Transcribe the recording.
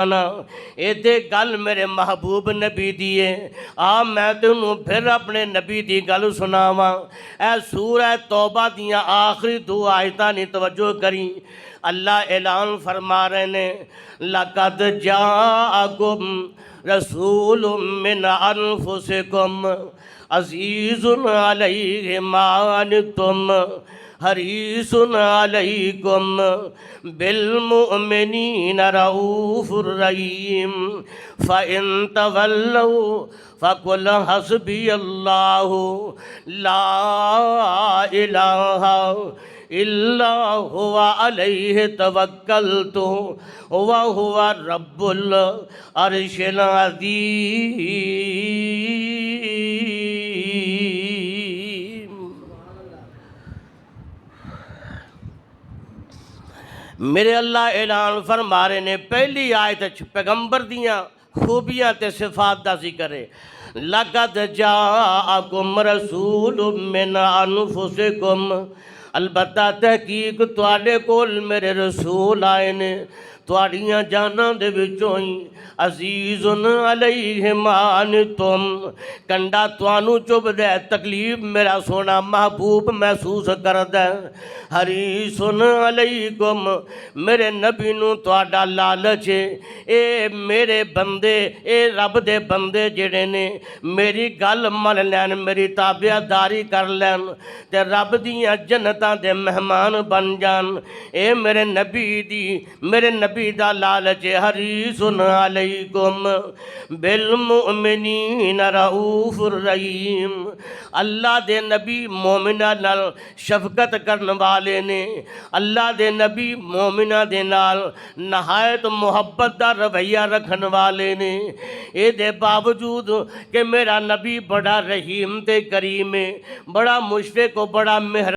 یہ گل میرے محبوب نبی دی ہے۔ میں تینوں پھر اپنے نبی دی گل سناواں۔ اے سورہ توبہ دیاں آخری دو آیتاں نی توجہ کریں۔ اللہ اعلان فرما رہے نے لَقَدْ جَاءَكُمْ رَسُولٌ مِّنْ أَنفُسِكُمْ عزیز علیہ ما عنتم حریص علیکم بالمؤمنین رؤوف رحیم فإن تولوا فقل حسبی اللہ لا الہ الا هو علیہ توکلت وهو رب العرش العظیم۔ میرے اللہ اعلان فرما رہے نے پہلی آیت پیغمبر دیاں خوبیاں تے صفات دا ذکر ہے۔ لَقَدْ جَاءَكُمْ رَسُولٌ مِّنْ أَنفُسِكُمْ البتہ تحقیق تواڈے کول میرے رسول آئے نے تواڈیاں جاناں دے وچوں ہی عزیز علیہ ما عنتم کنڈا توانوں چبھدا ہے تکلیف میرا سونا محبوب محسوس کردا ہے حریص علیکم میرے نبی نوں تواڈا لالچ ہے اے میرے بندے اے رب دے بندے جڑے نے میری گل من لین میری تابعداری کر لین تے رب دیاں جنتاں دے مہمان بن جان اے میرے نبی دا لالچ حریص علیکم بالمؤمنین رؤوف الرحیم اللہ دے نبی مومنہ نال شفقت کرن والے نے اللہ دے نبی مومنہ دے نال نہایت محبت دا رویہ رکھن والے نے اے دے باوجود کہ میرا نبی بڑا رحیم تے کریم ہے بڑا مشفق و بڑا مہربان